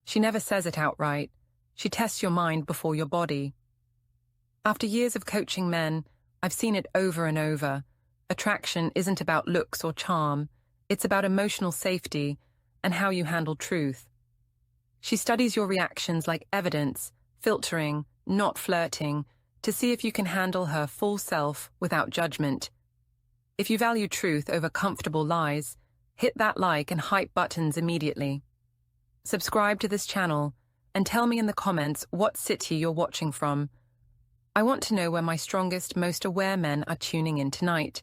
She never says it outright. She tests your mind before your body. After years of coaching men, I've seen it over and over. Attraction isn't about looks or charm. It's about emotional safety and how you handle truth. She studies your reactions like evidence, filtering, not flirting, to see if you can handle her full self without judgment. If you value truth over comfortable lies, hit that like and hype buttons immediately. Subscribe to this channel and tell me in the comments what city you're watching from. I want to know where my strongest, most aware men are tuning in tonight.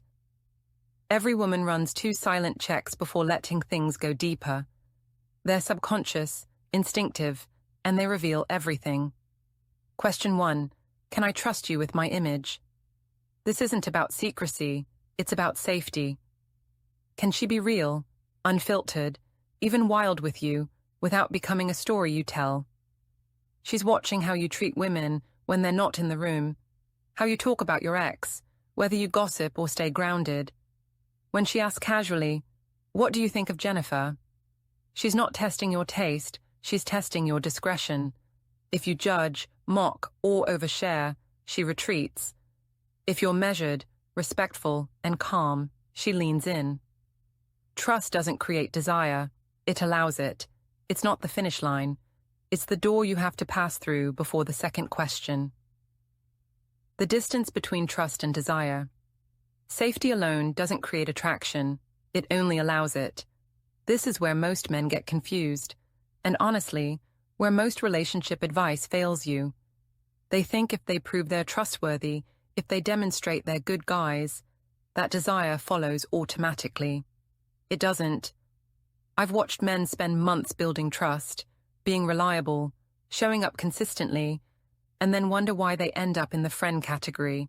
Every woman runs 2 silent checks before letting things go deeper. They're subconscious, instinctive, and they reveal everything. Question 1. Can I trust you with my image? This isn't about secrecy, it's about safety. Can she be real, unfiltered, even wild with you, without becoming a story you tell? She's watching how you treat women when they're not in the room, how you talk about your ex, whether you gossip or stay grounded. When she asks casually, "What do you think of Jennifer?" She's not testing your taste, she's testing your discretion. If you judge, mock, or overshare, she retreats. If you're measured, respectful, and calm, she leans in. Trust doesn't create desire, it allows it. It's not the finish line. It's the door you have to pass through before the second question. The distance between trust and desire. Safety alone doesn't create attraction, it only allows it. This is where most men get confused, and honestly, where most relationship advice fails you. They think if they prove they're trustworthy, if they demonstrate they're good guys, that desire follows automatically. It doesn't. I've watched men spend months building trust, being reliable, showing up consistently, and then wonder why they end up in the friend category.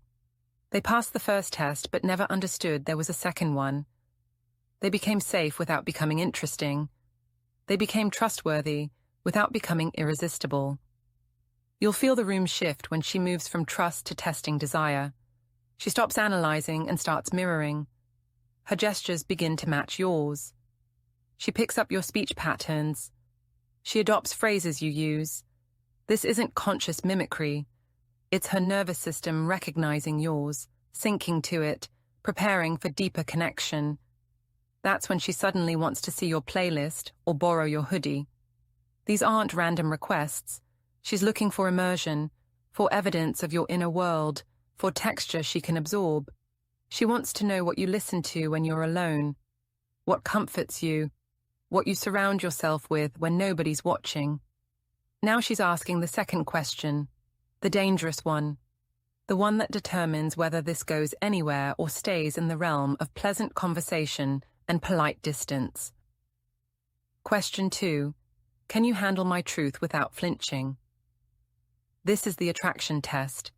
They passed the first test but never understood there was a second one. They became safe without becoming interesting. They became trustworthy without becoming irresistible. You'll feel the room shift when she moves from trust to testing desire. She stops analyzing and starts mirroring. Her gestures begin to match yours. She picks up your speech patterns. She adopts phrases you use. This isn't conscious mimicry. It's her nervous system recognizing yours, syncing to it, preparing for deeper connection. That's when she suddenly wants to see your playlist or borrow your hoodie. These aren't random requests. She's looking for immersion, for evidence of your inner world, for texture she can absorb. She wants to know what you listen to when you're alone, what comforts you, what you surround yourself with when nobody's watching. Now she's asking the second question, the dangerous one, the one that determines whether this goes anywhere or stays in the realm of pleasant conversation and polite distance. Question 2. Can you handle my truth without flinching? This is the attraction test.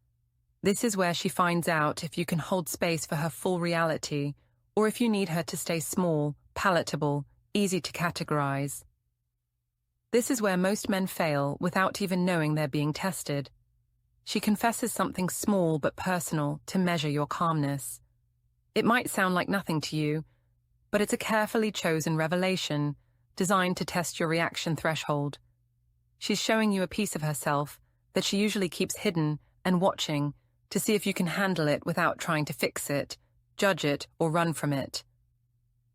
This is where she finds out if you can hold space for her full reality, or if you need her to stay small, palatable, easy to categorize. This is where most men fail without even knowing they're being tested. She confesses something small but personal to measure your calmness. It might sound like nothing to you, but it's a carefully chosen revelation designed to test your reaction threshold. She's showing you a piece of herself that she usually keeps hidden and watching to see if you can handle it without trying to fix it, judge it, or run from it.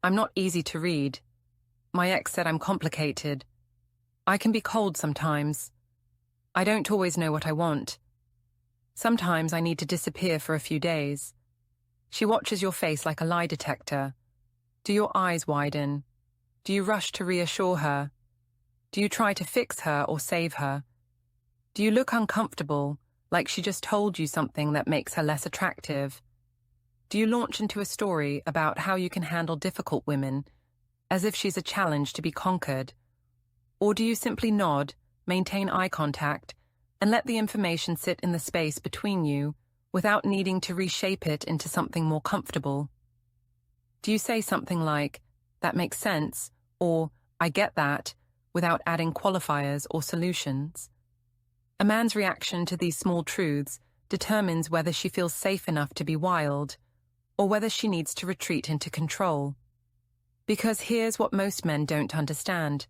I'm not easy to read. My ex said I'm complicated. I can be cold sometimes. I don't always know what I want. Sometimes I need to disappear for a few days. She watches your face like a lie detector. Do your eyes widen? Do you rush to reassure her? Do you try to fix her or save her? Do you look uncomfortable, like she just told you something that makes her less attractive? Do you launch into a story about how you can handle difficult women, as if she's a challenge to be conquered? Or do you simply nod, maintain eye contact, and let the information sit in the space between you without needing to reshape it into something more comfortable? Do you say something like, "That makes sense," or "I get that," without adding qualifiers or solutions? A man's reaction to these small truths determines whether she feels safe enough to be wild, or whether she needs to retreat into control. Because here's what most men don't understand.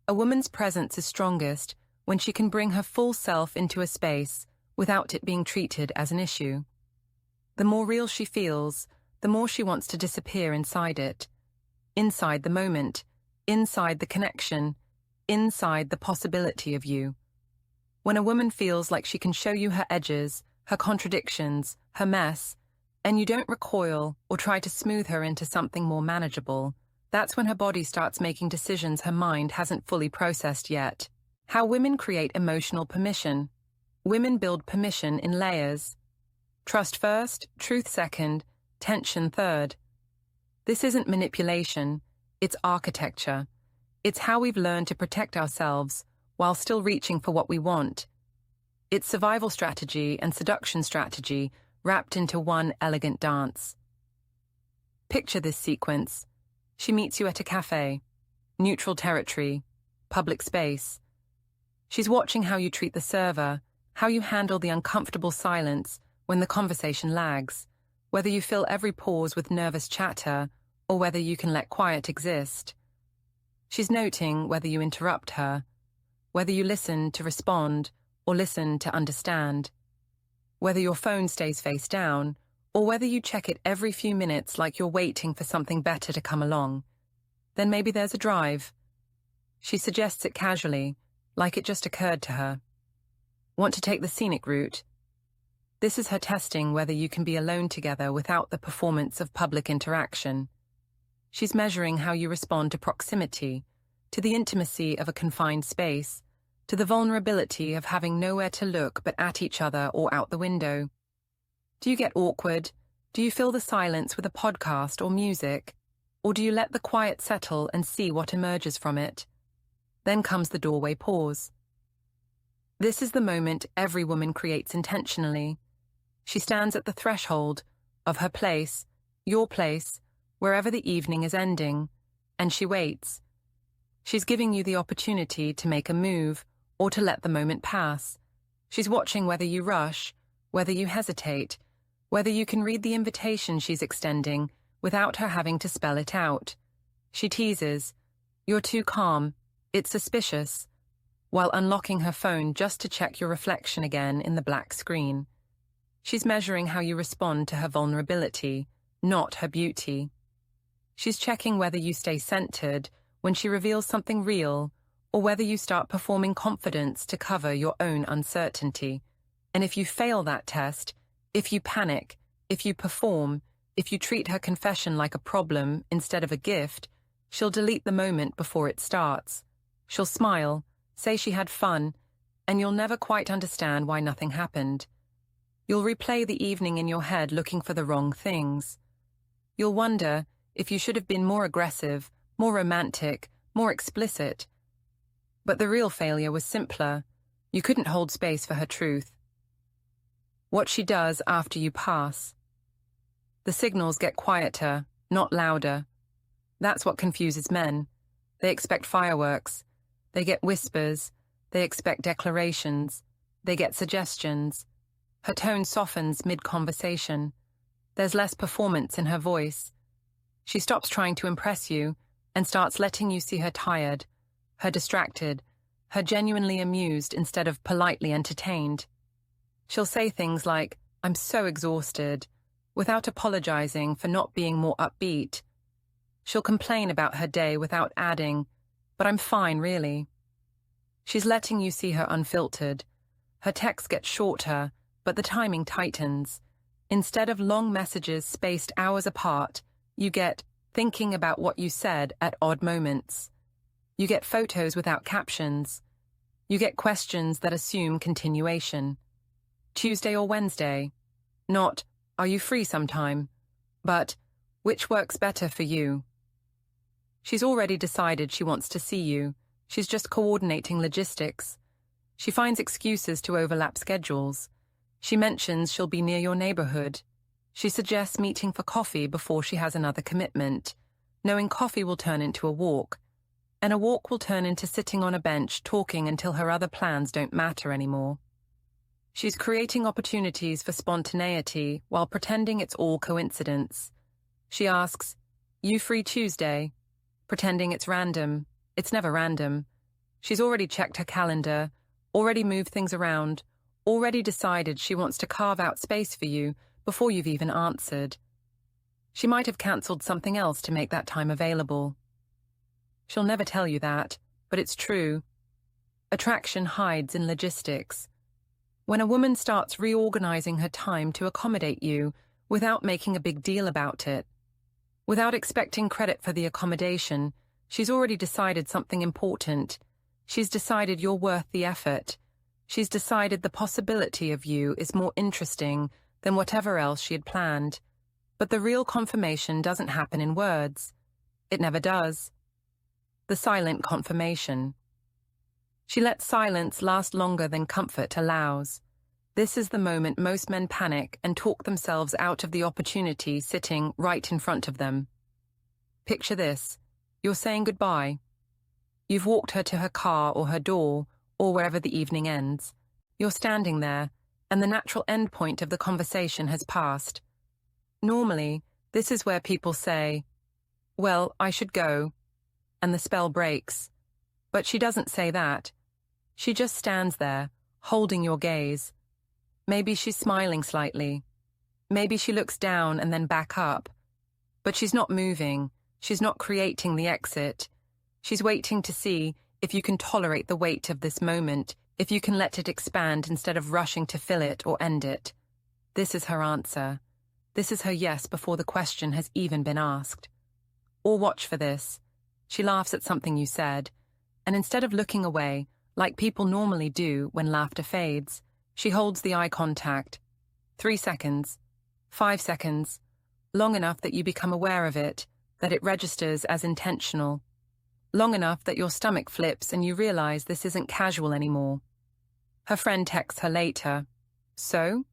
A woman's presence is strongest when she can bring her full self into a space without it being treated as an issue. The more real she feels, the more she wants to disappear inside it. Inside the moment, inside the connection, inside the possibility of you. When a woman feels like she can show you her edges, her contradictions, her mess, and you don't recoil or try to smooth her into something more manageable, that's when her body starts making decisions her mind hasn't fully processed yet. How women create emotional permission. Women build permission in layers. Trust first, truth second, tension third. This isn't manipulation, it's architecture. It's how we've learned to protect ourselves while still reaching for what we want. It's survival strategy and seduction strategy wrapped into one elegant dance. Picture this sequence. She meets you at a cafe, neutral territory, public space. She's watching how you treat the server, how you handle the uncomfortable silence when the conversation lags, whether you fill every pause with nervous chatter or whether you can let quiet exist. She's noting whether you interrupt her, whether you listen to respond or listen to understand, whether your phone stays face down or whether you check it every few minutes like you're waiting for something better to come along. Then maybe there's a drive. She suggests it casually, like it just occurred to her. Want to take the scenic route? This is her testing whether you can be alone together without the performance of public interaction. She's measuring how you respond to proximity, to the intimacy of a confined space, to the vulnerability of having nowhere to look but at each other or out the window. Do you get awkward? Do you fill the silence with a podcast or music? Or do you let the quiet settle and see what emerges from it? Then comes the doorway pause. This is the moment every woman creates intentionally. She stands at the threshold of her place, your place, wherever the evening is ending, and she waits. She's giving you the opportunity to make a move or to let the moment pass. She's watching whether you rush, whether you hesitate, whether you can read the invitation she's extending without her having to spell it out. She teases, "You're too calm, it's suspicious," while unlocking her phone just to check your reflection again in the black screen. She's measuring how you respond to her vulnerability, not her beauty. She's checking whether you stay centered when she reveals something real, or whether you start performing confidence to cover your own uncertainty. And if you fail that test, if you panic, if you perform, if you treat her confession like a problem instead of a gift, she'll delete the moment before it starts. She'll smile, say she had fun, and you'll never quite understand why nothing happened. You'll replay the evening in your head looking for the wrong things. You'll wonder if you should have been more aggressive, more romantic, more explicit. But the real failure was simpler. You couldn't hold space for her truth. What she does after you pass. The signals get quieter, not louder. That's what confuses men. They expect fireworks. They get whispers. They expect declarations. They get suggestions. Her tone softens mid-conversation. There's less performance in her voice. She stops trying to impress you and starts letting you see her tired, her distracted, her genuinely amused instead of politely entertained. She'll say things like, "I'm so exhausted," without apologizing for not being more upbeat. She'll complain about her day without adding, "But I'm fine, really." She's letting you see her unfiltered. Her texts get shorter, but the timing tightens. Instead of long messages spaced hours apart, you get thinking about what you said at odd moments. You get photos without captions. You get questions that assume continuation. Tuesday or Wednesday? Not, "Are you free sometime?" but, "Which works better for you?" She's already decided she wants to see you. She's just coordinating logistics. She finds excuses to overlap schedules. She mentions she'll be near your neighborhood. She suggests meeting for coffee before she has another commitment, knowing coffee will turn into a walk, and a walk will turn into sitting on a bench talking until her other plans don't matter anymore. She's creating opportunities for spontaneity while pretending it's all coincidence. She asks, "You free Tuesday?" pretending it's random. It's never random. She's already checked her calendar, already moved things around, already decided she wants to carve out space for you before you've even answered. She might have cancelled something else to make that time available. She'll never tell you that, but it's true. Attraction hides in logistics. When a woman starts reorganizing her time to accommodate you without making a big deal about it, without expecting credit for the accommodation, she's already decided something important. She's decided you're worth the effort. She's decided the possibility of you is more interesting than whatever else she had planned. But the real confirmation doesn't happen in words. It never does. The silent confirmation. She lets silence last longer than comfort allows. This is the moment most men panic and talk themselves out of the opportunity sitting right in front of them. Picture this. You're saying goodbye. You've walked her to her car or her door, or wherever the evening ends. You're standing there, and the natural end point of the conversation has passed. Normally, this is where people say, "Well, I should go," and the spell breaks. But she doesn't say that. She just stands there, holding your gaze. Maybe she's smiling slightly. Maybe she looks down and then back up. But she's not moving. She's not creating the exit. She's waiting to see if you can tolerate the weight of this moment, if you can let it expand instead of rushing to fill it or end it. This is her answer. This is her yes before the question has even been asked. Or watch for this. She laughs at something you said, and instead of looking away, like people normally do when laughter fades, she holds the eye contact. 3 seconds, 5 seconds, long enough that you become aware of it, that it registers as intentional. Long enough that your stomach flips and you realize this isn't casual anymore. Her friend texts her later, "So?"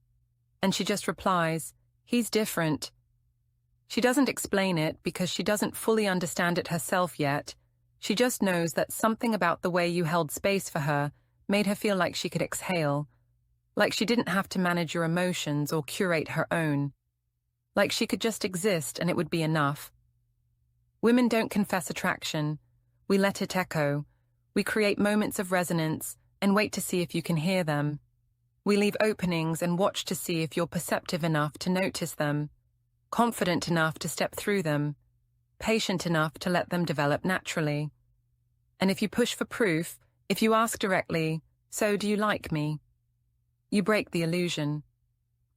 And she just replies, "He's different." She doesn't explain it because she doesn't fully understand it herself yet. She just knows that something about the way you held space for her made her feel like she could exhale, like she didn't have to manage your emotions or curate her own, like she could just exist and it would be enough. Women don't confess attraction. We let it echo. We create moments of resonance and wait to see if you can hear them. We leave openings and watch to see if you're perceptive enough to notice them, confident enough to step through them, patient enough to let them develop naturally. And if you push for proof, if you ask directly, "So do you like me?" you break the illusion.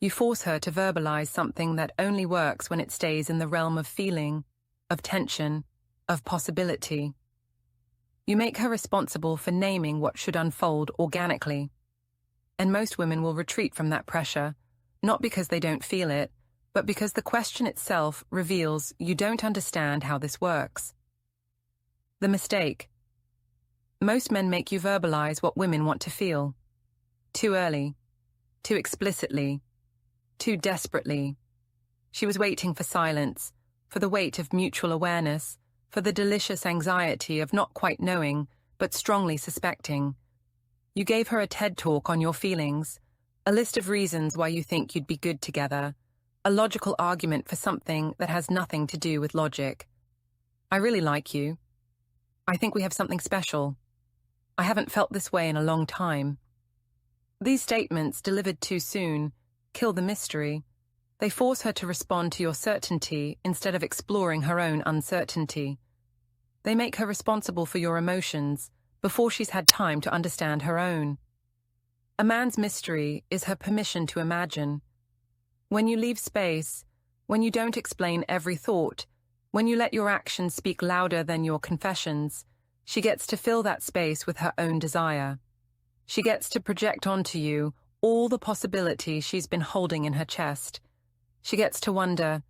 You force her to verbalize something that only works when it stays in the realm of feeling, of tension, of possibility. You make her responsible for naming what should unfold organically. And most women will retreat from that pressure, not because they don't feel it, but because the question itself reveals you don't understand how this works. The mistake. Most men make you verbalize what women want to feel. Too early, too explicitly, too desperately. She was waiting for silence, for the weight of mutual awareness, for the delicious anxiety of not quite knowing, but strongly suspecting. You gave her a TED talk on your feelings, a list of reasons why you think you'd be good together, a logical argument for something that has nothing to do with logic. "I really like you. I think we have something special. I haven't felt this way in a long time." These statements, delivered too soon, kill the mystery. They force her to respond to your certainty instead of exploring her own uncertainty. They make her responsible for your emotions before she's had time to understand her own. A man's mystery is her permission to imagine. When you leave space, when you don't explain every thought, when you let your actions speak louder than your confessions, she gets to fill that space with her own desire. She gets to project onto you all the possibilities she's been holding in her chest. She gets to wonder,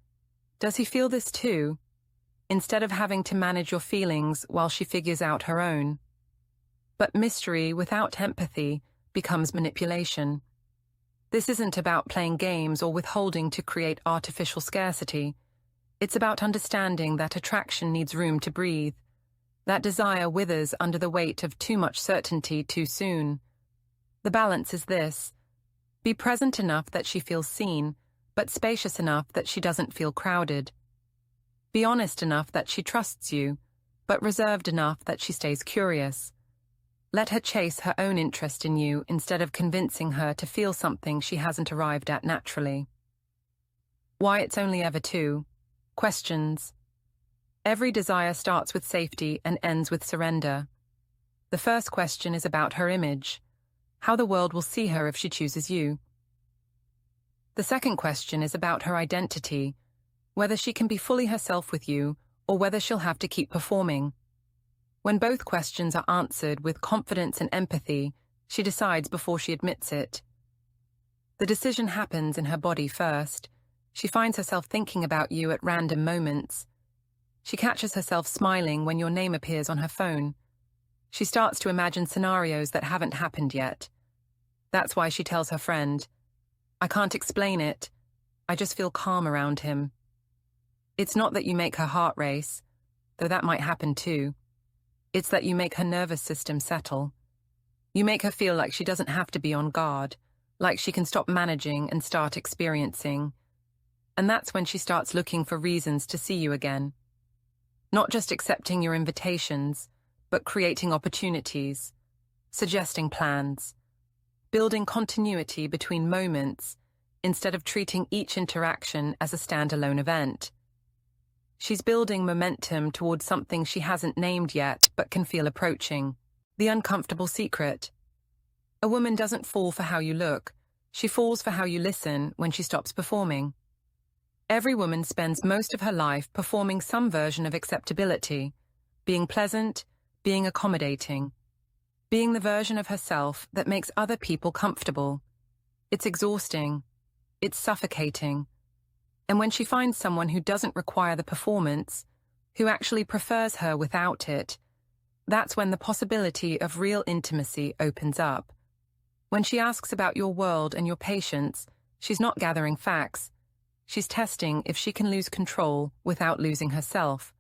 does he feel this too? Instead of having to manage your feelings while she figures out her own. But mystery without empathy becomes manipulation. This isn't about playing games or withholding to create artificial scarcity. It's about understanding that attraction needs room to breathe. That desire withers under the weight of too much certainty too soon. The balance is this: be present enough that she feels seen, but spacious enough that she doesn't feel crowded. Be honest enough that she trusts you, but reserved enough that she stays curious. Let her chase her own interest in you instead of convincing her to feel something she hasn't arrived at naturally. Why it's only ever two. Questions. Every desire starts with safety and ends with surrender. The first question is about her image, how the world will see her if she chooses you. The second question is about her identity, whether she can be fully herself with you or whether she'll have to keep performing. When both questions are answered with confidence and empathy, she decides before she admits it. The decision happens in her body first. She finds herself thinking about you at random moments. She catches herself smiling when your name appears on her phone. She starts to imagine scenarios that haven't happened yet. That's why she tells her friend, "I can't explain it. I just feel calm around him." It's not that you make her heart race, though that might happen too. It's that you make her nervous system settle. You make her feel like she doesn't have to be on guard, like she can stop managing and start experiencing. And that's when she starts looking for reasons to see you again. Not just accepting your invitations, but creating opportunities, suggesting plans, building continuity between moments instead of treating each interaction as a standalone event. She's building momentum towards something she hasn't named yet but can feel approaching. The uncomfortable secret. A woman doesn't fall for how you look. She falls for how you listen when she stops performing. Every woman spends most of her life performing some version of acceptability, being pleasant, being accommodating, being the version of herself that makes other people comfortable. It's exhausting. It's suffocating. And when she finds someone who doesn't require the performance, who actually prefers her without it, that's when the possibility of real intimacy opens up. When she asks about your world and your patience, she's not gathering facts. She's testing if she can lose control without losing herself.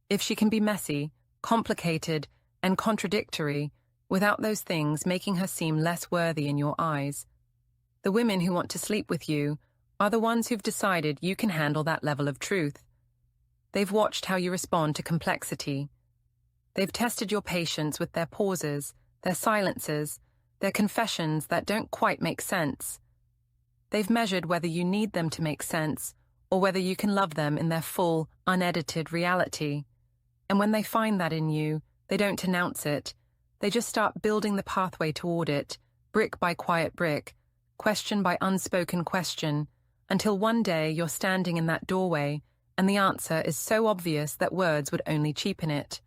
If she can be messy, complicated, and contradictory without those things making her seem less worthy in your eyes. The women who want to sleep with you are the ones who've decided you can handle that level of truth. They've watched how you respond to complexity. They've tested your patience with their pauses, their silences, their confessions that don't quite make sense. They've measured whether you need them to make sense or whether you can love them in their full, unedited reality. And when they find that in you, they don't announce it. They just start building the pathway toward it, brick by quiet brick, question by unspoken question, until one day you're standing in that doorway and the answer is so obvious that words would only cheapen it.